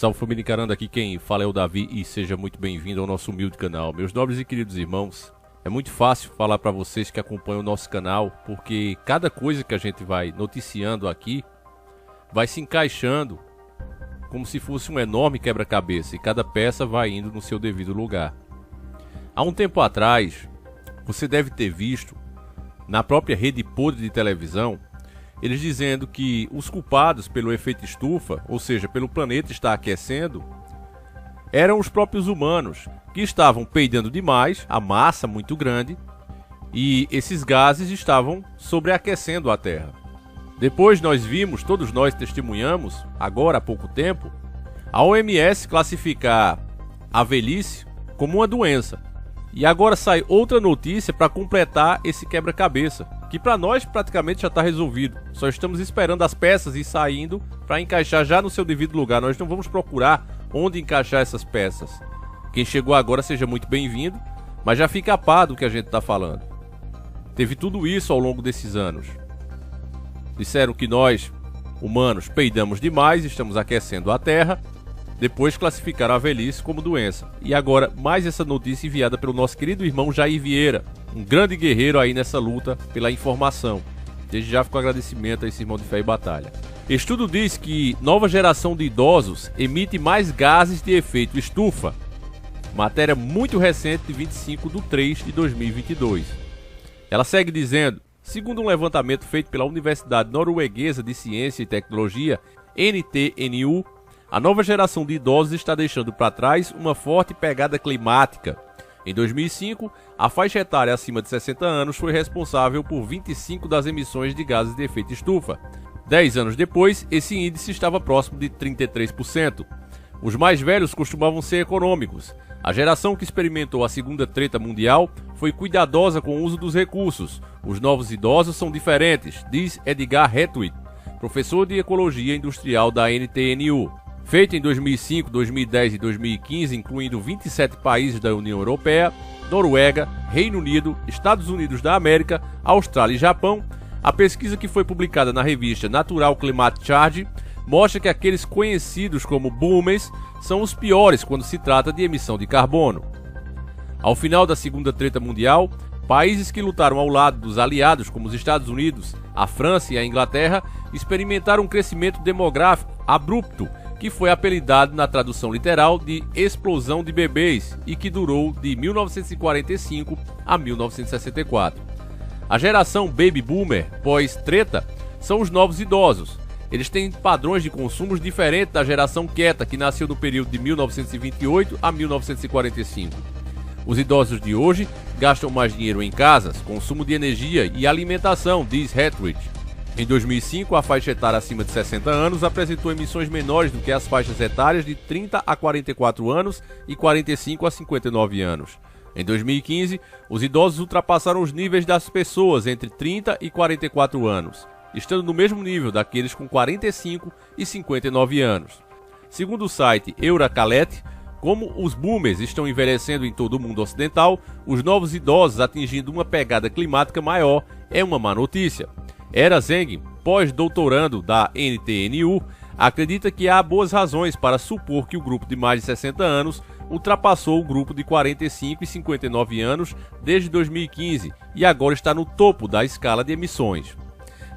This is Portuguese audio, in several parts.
Salve família encarando, aqui quem fala é o Davi e seja muito bem-vindo ao nosso humilde canal. Meus nobres e queridos irmãos, é muito fácil falar para vocês que acompanham o nosso canal, porque cada coisa que a gente vai noticiando aqui vai se encaixando como se fosse um enorme quebra-cabeça e cada peça vai indo no seu devido lugar. Há um tempo atrás, você deve ter visto na própria rede podre de televisão eles dizendo que os culpados pelo efeito estufa, ou seja, pelo planeta estar aquecendo, eram os próprios humanos, que estavam peidando demais, a massa muito grande, e esses gases estavam sobreaquecendo a Terra. Depois nós vimos, todos nós testemunhamos, agora há pouco tempo, a OMS classificar a velhice como uma doença. E agora sai outra notícia para completar esse quebra-cabeça, que para nós praticamente já está resolvido. Só estamos esperando as peças ir saindo para encaixar já no seu devido lugar. Nós não vamos procurar onde encaixar essas peças. Quem chegou agora seja muito bem-vindo, mas já fica a par do que a gente está falando. Teve tudo isso ao longo desses anos. Disseram que nós, humanos, peidamos demais, estamos aquecendo a Terra. Depois classificaram a velhice como doença. E agora, mais essa notícia enviada pelo nosso querido irmão Jair Vieira, um grande guerreiro aí nessa luta pela informação. Desde já fico agradecimento a esse irmão de fé e batalha. Estudo diz que nova geração de idosos emite mais gases de efeito estufa. Matéria muito recente de 25/3/2022. Ela segue dizendo, segundo um levantamento feito pela Universidade Norueguesa de Ciência e Tecnologia, NTNU, a nova geração de idosos está deixando para trás uma forte pegada climática. Em 2005, a faixa etária acima de 60 anos foi responsável por 25% das emissões de gases de efeito estufa. 10 anos depois, esse índice estava próximo de 33%. Os mais velhos costumavam ser econômicos. A geração que experimentou a Segunda Treta Mundial foi cuidadosa com o uso dos recursos. Os novos idosos são diferentes, diz Edgar Hetwig, professor de Ecologia Industrial da NTNU. Feito em 2005, 2010 e 2015, incluindo 27 países da União Europeia, Noruega, Reino Unido, Estados Unidos da América, Austrália e Japão, a pesquisa que foi publicada na revista Natural Climate Change mostra que aqueles conhecidos como boomers são os piores quando se trata de emissão de carbono. Ao final da Segunda Treta Mundial, países que lutaram ao lado dos aliados como os Estados Unidos, a França e a Inglaterra experimentaram um crescimento demográfico abrupto que foi apelidado na tradução literal de explosão de bebês e que durou de 1945 a 1964. A geração Baby Boomer pós-treta são os novos idosos. Eles têm padrões de consumos diferentes da geração quieta, que nasceu no período de 1928 a 1945. Os idosos de hoje gastam mais dinheiro em casas, consumo de energia e alimentação, diz Hetwig. Em 2005, a faixa etária acima de 60 anos apresentou emissões menores do que as faixas etárias de 30 a 44 anos e 45 a 59 anos. Em 2015, os idosos ultrapassaram os níveis das pessoas entre 30 e 44 anos, estando no mesmo nível daqueles com 45 e 59 anos. Segundo o site Euracalet, como os boomers estão envelhecendo em todo o mundo ocidental, os novos idosos atingindo uma pegada climática maior é uma má notícia. Era Zeng, pós-doutorando da NTNU, acredita que há boas razões para supor que o grupo de mais de 60 anos ultrapassou o grupo de 45 e 59 anos desde 2015 e agora está no topo da escala de emissões.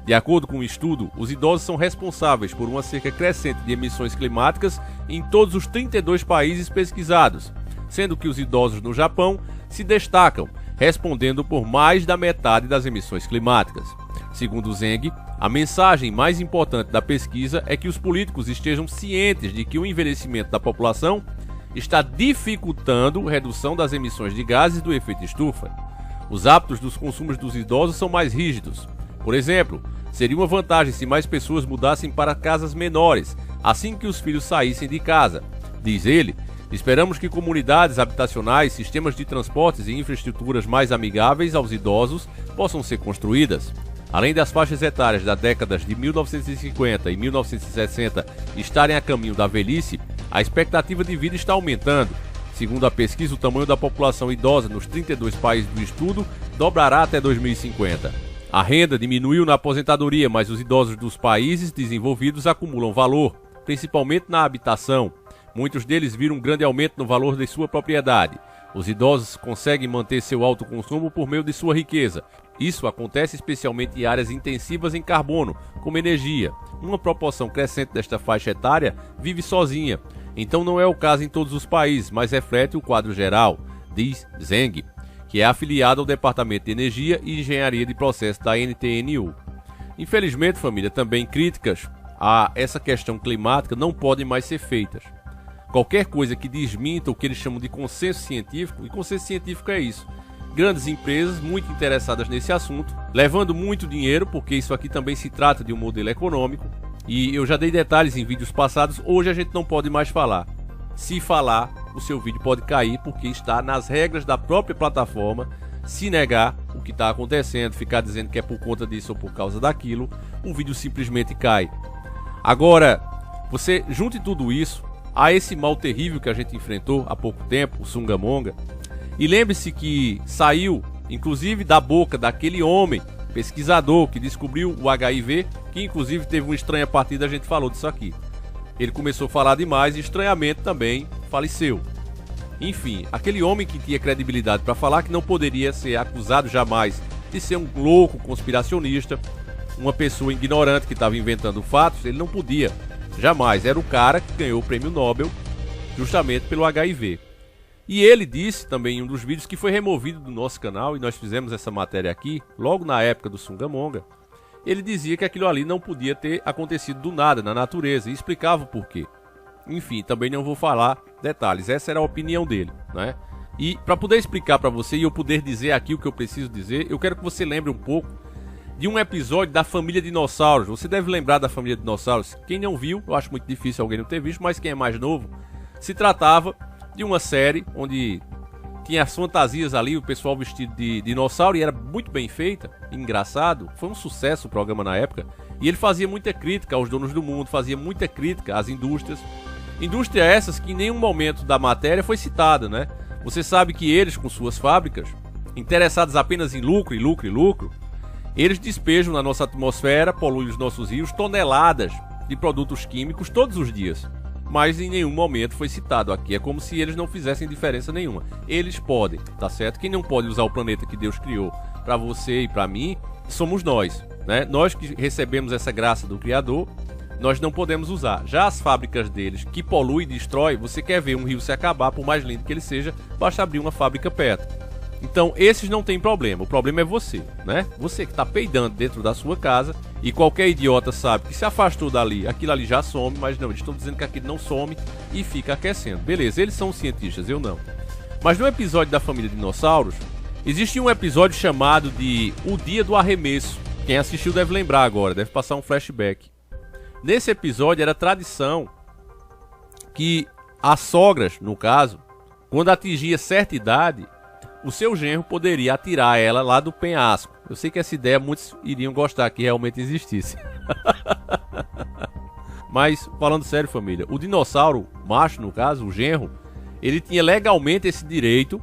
De acordo com o estudo, os idosos são responsáveis por uma cerca crescente de emissões climáticas em todos os 32 países pesquisados, sendo que os idosos no Japão se destacam, respondendo por mais da metade das emissões climáticas. Segundo Zeng, a mensagem mais importante da pesquisa é que os políticos estejam cientes de que o envelhecimento da população está dificultando a redução das emissões de gases do efeito estufa. Os hábitos dos consumos dos idosos são mais rígidos. Por exemplo, seria uma vantagem se mais pessoas mudassem para casas menores, assim que os filhos saíssem de casa. Diz ele, esperamos que comunidades habitacionais, sistemas de transportes e infraestruturas mais amigáveis aos idosos possam ser construídas. Além das faixas etárias das décadas de 1950 e 1960 estarem a caminho da velhice, a expectativa de vida está aumentando. Segundo a pesquisa, o tamanho da população idosa nos 32 países do estudo dobrará até 2050. A renda diminuiu na aposentadoria, mas os idosos dos países desenvolvidos acumulam valor, principalmente na habitação. Muitos deles viram um grande aumento no valor de sua propriedade. Os idosos conseguem manter seu alto consumo por meio de sua riqueza. Isso acontece especialmente em áreas intensivas em carbono, como energia. Uma proporção crescente desta faixa etária vive sozinha. Então não é o caso em todos os países, mas reflete o quadro geral, diz Zeng, que é afiliado ao Departamento de Energia e Engenharia de Processos da NTNU. Infelizmente, família, também críticas a essa questão climática não podem mais ser feitas. Qualquer coisa que desminta o que eles chamam de consenso científico, e consenso científico é isso, grandes empresas muito interessadas nesse assunto, levando muito dinheiro, porque isso aqui também se trata de um modelo econômico, e eu já dei detalhes em vídeos passados, hoje a gente não pode mais falar. Se falar, o seu vídeo pode cair, porque está nas regras da própria plataforma. Se negar o que está acontecendo, ficar dizendo que é por conta disso ou por causa daquilo, o vídeo simplesmente cai. Agora, você junte tudo isso a esse mal terrível que a gente enfrentou há pouco tempo, o Sungamonga, e lembre-se que saiu, inclusive, da boca daquele homem, pesquisador, que descobriu o HIV, que inclusive teve uma estranha partida, a gente falou disso aqui. Ele começou a falar demais e estranhamente também faleceu. Enfim, aquele homem que tinha credibilidade para falar, que não poderia ser acusado jamais de ser um louco conspiracionista, uma pessoa ignorante que estava inventando fatos, ele não podia, jamais. Era o cara que ganhou o prêmio Nobel justamente pelo HIV. E ele disse também em um dos vídeos que foi removido do nosso canal, e nós fizemos essa matéria aqui, logo na época do Sungamonga. Ele dizia que aquilo ali não podia ter acontecido do nada, na natureza, e explicava o porquê. Enfim, também não vou falar detalhes, essa era a opinião dele, né? E para poder explicar para você e eu poder dizer aqui o que eu preciso dizer, eu quero que você lembre um pouco de um episódio da Família Dinossauros. Você deve lembrar da Família Dinossauros. Quem não viu, eu acho muito difícil alguém não ter visto, mas quem é mais novo, se tratava de uma série onde tinha as fantasias ali, o pessoal vestido de dinossauro, e era muito bem feita, engraçado, foi um sucesso o programa na época, e ele fazia muita crítica aos donos do mundo, fazia muita crítica às indústrias, indústrias essas que em nenhum momento da matéria foi citada, né? Você sabe que eles, com suas fábricas, interessados apenas em lucro, e lucro, e lucro, eles despejam na nossa atmosfera, poluem os nossos rios, toneladas de produtos químicos todos os dias. Mas em nenhum momento foi citado aqui. É como se eles não fizessem diferença nenhuma. Eles podem, tá certo? Quem não pode usar o planeta que Deus criou para você e para mim, somos nós, né? Nós que recebemos essa graça do Criador, nós não podemos usar. Já as fábricas deles, que poluem e destrói, você quer ver um rio se acabar, por mais lindo que ele seja, basta abrir uma fábrica perto. Então esses não tem problema, o problema é você, né? Você que está peidando dentro da sua casa e qualquer idiota sabe que se afastou dali, aquilo ali já some, mas não, eles estão dizendo que aquilo não some e fica aquecendo. Beleza, eles são cientistas, eu não. Mas no episódio da Família Dinossauros, existe um episódio chamado de O Dia do Arremesso. Quem assistiu deve lembrar agora, deve passar um flashback. Nesse episódio era tradição que as sogras, no caso, quando atingia certa idade, o seu genro poderia atirar ela lá do penhasco. Eu sei que essa ideia muitos iriam gostar que realmente existisse. Mas, falando sério, família, o dinossauro macho, no caso, o genro, ele tinha legalmente esse direito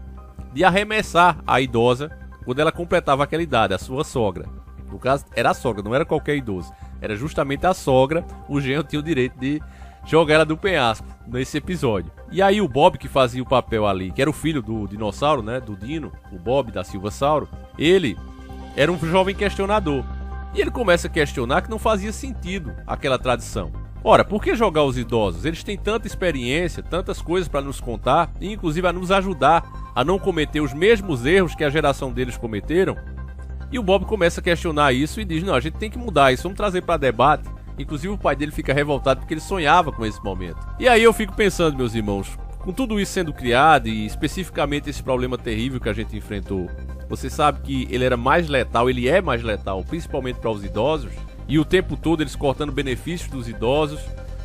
de arremessar a idosa quando ela completava aquela idade, a sua sogra. No caso, era a sogra, não era qualquer idoso. Era justamente a sogra, o genro tinha o direito de jogar ela do penhasco nesse episódio. E aí o Bob, que fazia o papel ali, que era o filho do dinossauro, né, do Dino, o Bob da Silvasauro, ele era um jovem questionador. E ele começa a questionar que não fazia sentido aquela tradição. Ora, por que jogar os idosos? Eles têm tanta experiência, tantas coisas para nos contar, e inclusive a nos ajudar a não cometer os mesmos erros que a geração deles cometeram. E o Bob começa a questionar isso e diz, não, a gente tem que mudar isso, vamos trazer para debate. Inclusive o pai dele fica revoltado porque ele sonhava com esse momento. E aí eu fico pensando, meus irmãos, com tudo isso sendo criado e especificamente esse problema terrível que a gente enfrentou, você sabe que ele era mais letal, ele é mais letal, principalmente para os idosos, e o tempo todo eles cortando benefícios dos idosos,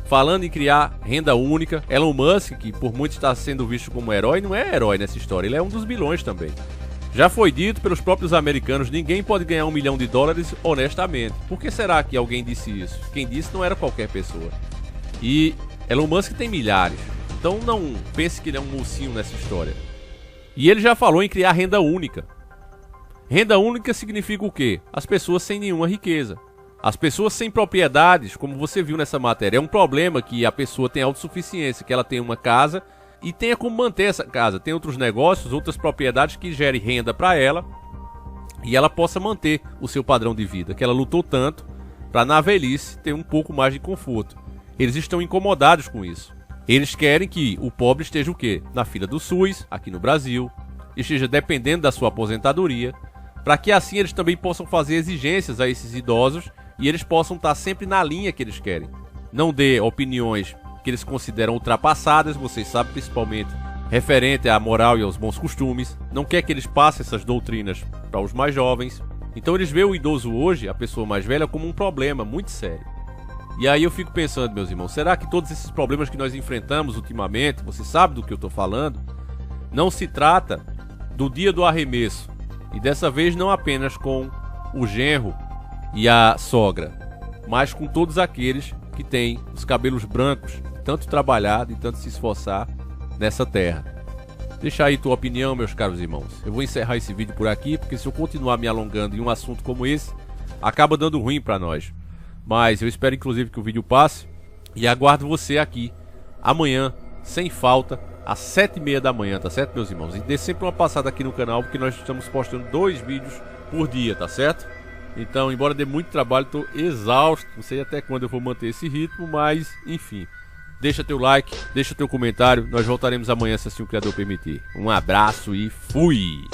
falando em criar renda única. Elon Musk, que por muitos está sendo visto como herói, não é herói nessa história, ele é um dos vilões também. Já foi dito pelos próprios americanos, ninguém pode ganhar $1 milhão honestamente. Por que será que alguém disse isso? Quem disse não era qualquer pessoa. E Elon Musk tem milhares, então não pense que ele é um mocinho nessa história. E ele já falou em criar renda única. Renda única significa o quê? As pessoas sem nenhuma riqueza. As pessoas sem propriedades, como você viu nessa matéria, é um problema que a pessoa tem autossuficiência, que ela tem uma casa e tenha como manter essa casa. Tem outros negócios, outras propriedades que gerem renda para ela e ela possa manter o seu padrão de vida, que ela lutou tanto para na velhice ter um pouco mais de conforto. Eles estão incomodados com isso. Eles querem que o pobre esteja o quê? Na fila do SUS, aqui no Brasil, esteja dependendo da sua aposentadoria, para que assim eles também possam fazer exigências a esses idosos e eles possam estar sempre na linha que eles querem. Não dê opiniões que eles consideram ultrapassadas, vocês sabem, principalmente referente à moral e aos bons costumes. Não quer que eles passem essas doutrinas para os mais jovens. Então eles veem o idoso hoje, a pessoa mais velha, como um problema muito sério. E aí eu fico pensando, meus irmãos, será que todos esses problemas que nós enfrentamos ultimamente, você sabe do que eu estou falando, não se trata do dia do arremesso, e dessa vez não apenas com o genro e a sogra, mas com todos aqueles que têm os cabelos brancos, tanto trabalhado e tanto se esforçar nessa terra. Deixa aí tua opinião, meus caros irmãos. Eu vou encerrar esse vídeo por aqui, porque se eu continuar me alongando em um assunto como esse, acaba dando ruim para nós. Mas eu espero inclusive que o vídeo passe e aguardo você aqui amanhã, sem falta, às 7h30 da manhã, tá certo, meus irmãos? E dê sempre uma passada aqui no canal, porque nós estamos postando 2 vídeos por dia, tá certo? Então, embora dê muito trabalho, estou exausto, não sei até quando eu vou manter esse ritmo, mas enfim. Deixa teu like, deixa teu comentário, nós voltaremos amanhã se assim o Criador permitir. Um abraço e fui!